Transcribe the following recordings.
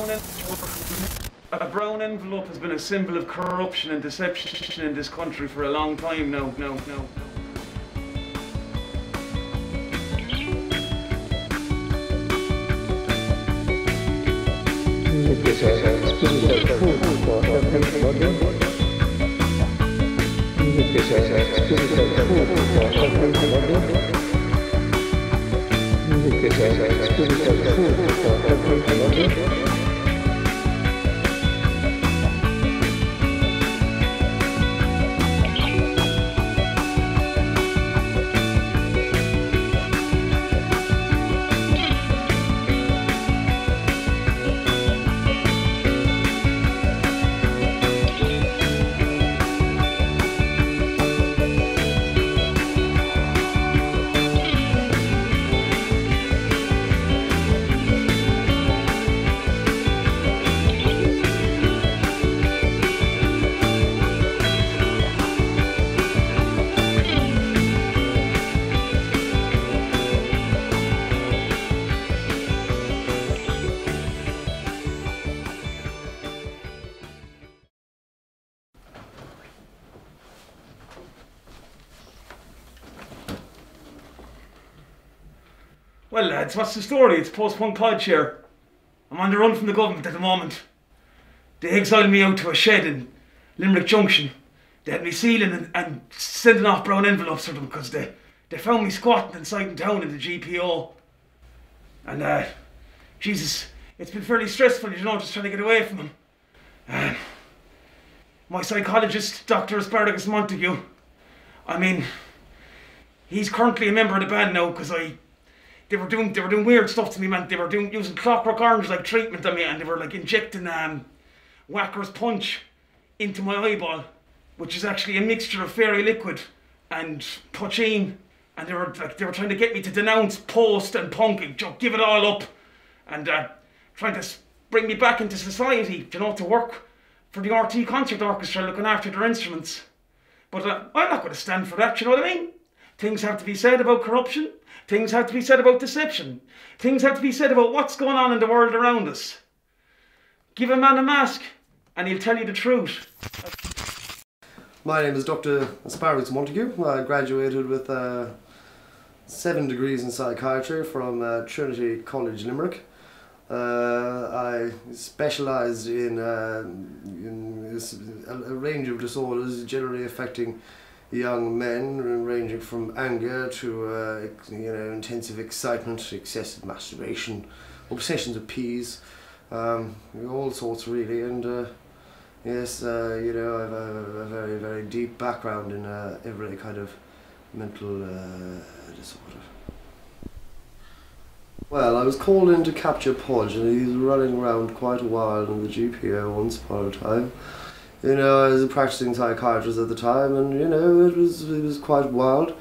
A brown envelope has been a symbol of corruption and deception in this country for a long time now. Well lads, what's the story? It's Postpunk Podge here. I'm on the run from the government at the moment. They exiled me out to a shed in Limerick Junction. They had me sealing and sending off brown envelopes for them because they found me squatting inside in town in the GPO. And Jesus, it's been fairly stressful, you know, just trying to get away from them. My psychologist, Dr. Asparagus Montague, I mean, he's currently a member of the band now because they were doing weird stuff to me, man. They were using Clockwork Orange like treatment on me, and they were like injecting Whacker's Punch into my eyeball, which is actually a mixture of fairy liquid and poachine. And they were trying to get me to denounce post and punk, give it all up, and trying to bring me back into society, you know, to work for the RT Concert Orchestra, looking after their instruments. But I'm not going to stand for that, you know what I mean? Things have to be said about corruption. Things have to be said about deception. Things have to be said about what's going on in the world around us. Give a man a mask and he'll tell you the truth. My name is Dr. Asparagus Montague. I graduated with 7 degrees in psychiatry from Trinity College, Limerick. I specialised in a range of disorders generally affecting young men, ranging from anger to intensive excitement, excessive masturbation, obsessions with peas, all sorts really. And yes, I have a very, very deep background in every kind of mental disorder. Well, I was called in to capture Podge, and he was running around quite a while in the GPO once upon a time. You know, I was a practicing psychiatrist at the time, and you know, it was quite wild.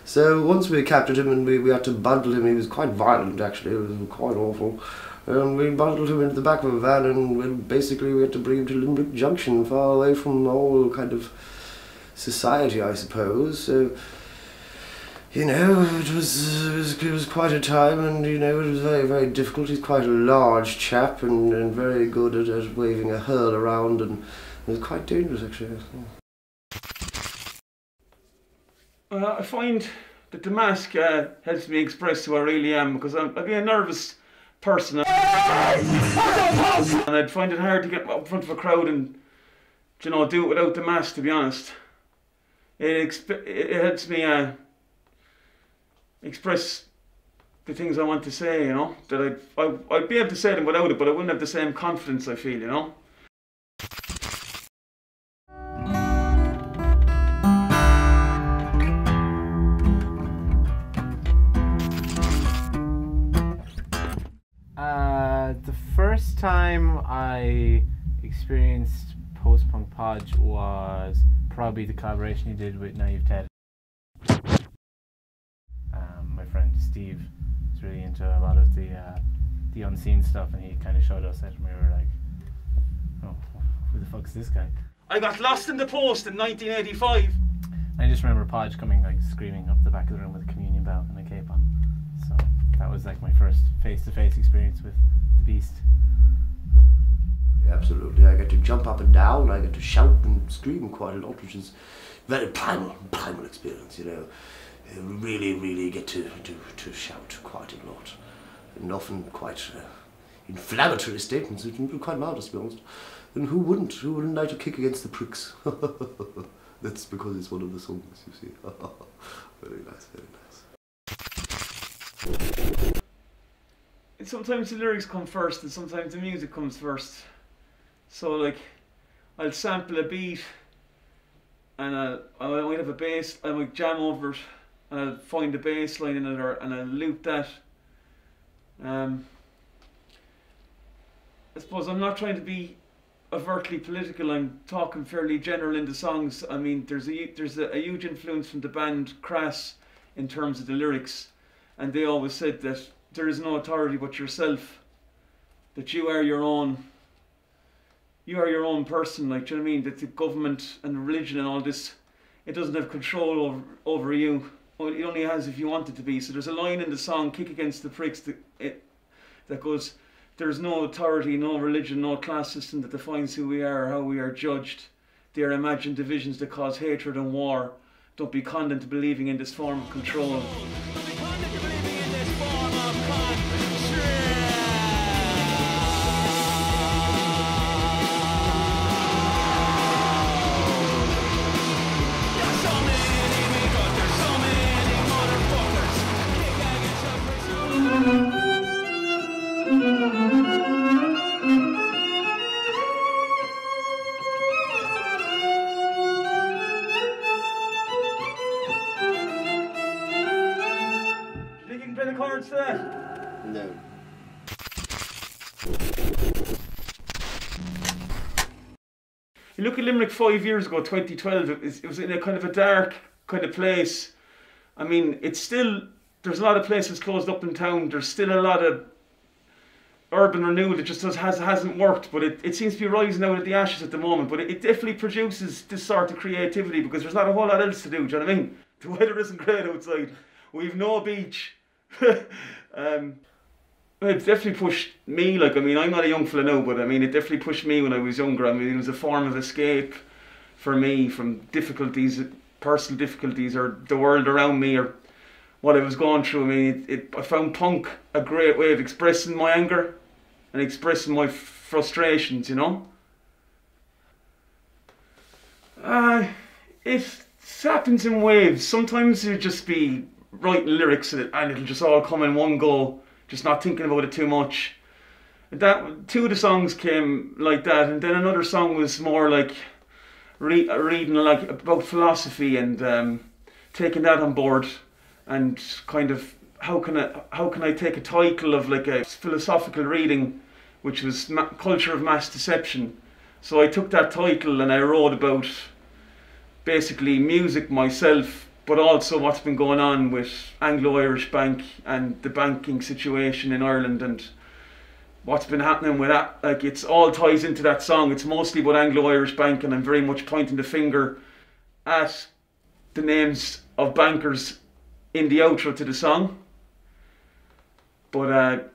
So once we captured him and we had to bundle him, he was quite violent actually, it was quite awful. And we bundled him into the back of a van, and we had to bring him to Limerick Junction, far away from all kind of society, I suppose. So, you know, it was quite a time, and you know, it was very, very difficult. He's quite a large chap and very good at waving a hurl around, and it was quite dangerous actually. I find that the mask helps me express who I really am, because I'd be a nervous person and I'd find it hard to get up in front of a crowd and, you know, do it without the mask, to be honest. It helps me express the things I want to say, you know, that I'd be able to say them without it, but I wouldn't have the same confidence, I feel, you know. The first time I experienced Postpunk Podge was probably the collaboration he did with Naive Ted. My friend Steve is really into a lot of the unseen stuff, and he kind of showed us it, and we were like, oh, who the fuck's this guy? I got lost in the post in 1985. I just remember Podge coming like screaming up the back of the room with a communion bell and a cape on. So that was like my first face-to-face experience with the beast. Absolutely. I get to jump up and down, I get to shout and scream quite a lot, which is very primal experience, you know. You really get to shout quite a lot. And often quite inflammatory statements, which are quite modest, to be honest. And who wouldn't like to kick against the pricks? That's because it's one of the songs, you see. Very nice, very nice. And sometimes the lyrics come first and sometimes the music comes first. So like, I'll sample a beat and I might have a bass, I might jam over it and I'll find a bass line in it and I'll loop that. I suppose I'm not trying to be overtly political, I'm talking fairly general in the songs. I mean, there's a huge influence from the band Crass in terms of the lyrics, and they always said that there is no authority but yourself, that you are your own person, like, do you know what I mean? That the government and religion and all this, it doesn't have control over you. It only has if you want it to be. So there's a line in the song, Kick Against the Pricks, that goes, there's no authority, no religion, no class system that defines who we are or how we are judged. They are imagined divisions that cause hatred and war. Don't be conned into believing in this form of control. The chords to that? No. You look at Limerick 5 years ago, 2012, it was in a kind of a dark kind of place. I mean, it's still, there's a lot of places closed up in town, there's still a lot of urban renewal that just hasn't worked, but it seems to be rising out of the ashes at the moment. But it definitely produces this sort of creativity because there's not a whole lot else to do, do you know what I mean? The weather isn't great outside, we've no beach. It definitely pushed me, like, I mean, I'm not a young fella now, but I mean, it definitely pushed me when I was younger. I mean, it was a form of escape for me from difficulties, personal difficulties, or the world around me, or what I was going through. I mean, I found punk a great way of expressing my anger and expressing my frustrations, you know. It happens in waves. Sometimes you just be writing lyrics and it'll just all come in one go, just not thinking about it too much. Two of the songs came like that, and then another song was more like reading like about philosophy and taking that on board, and kind of how can I take a title of like a philosophical reading, which was Culture of Mass Deception. So I took that title and I wrote about basically music myself, but also what's been going on with Anglo-Irish Bank and the banking situation in Ireland and what's been happening with that. Like, it's all ties into that song. It's mostly about Anglo-Irish Bank, and I'm very much pointing the finger at the names of bankers in the outro to the song. But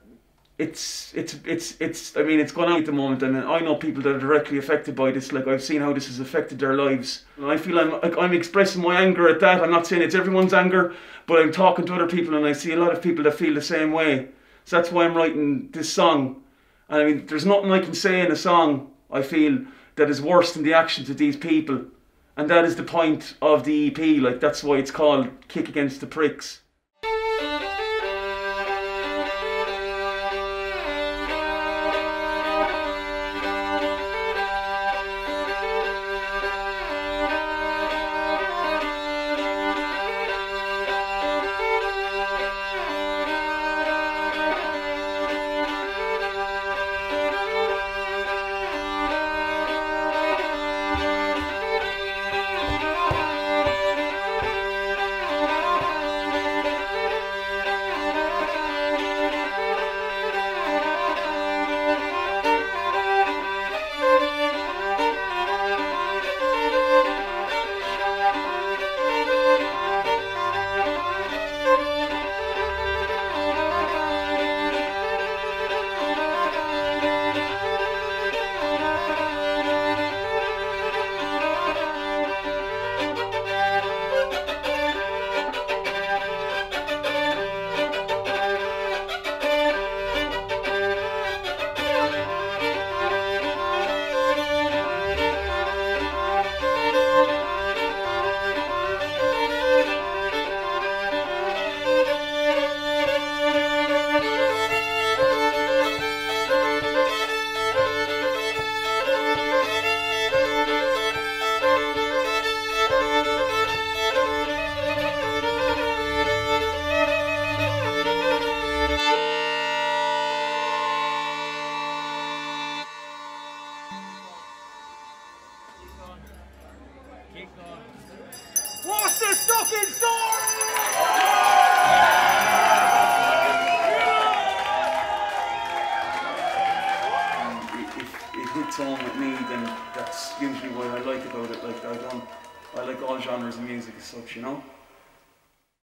it's I mean, it's going on at the moment, and I know people that are directly affected by this. Like, I've seen how this has affected their lives, and I feel I'm expressing my anger at that. I'm not saying it's everyone's anger, but I'm talking to other people and I see a lot of people that feel the same way. So that's why I'm writing this song. And I mean, there's nothing I can say in a song, I feel, that is worse than the actions of these people, and that is the point of the EP. Like, that's why it's called Kick Against the Pricks. hits home with me, then that's usually what I like about it. Like I like all genres of music as such, you know.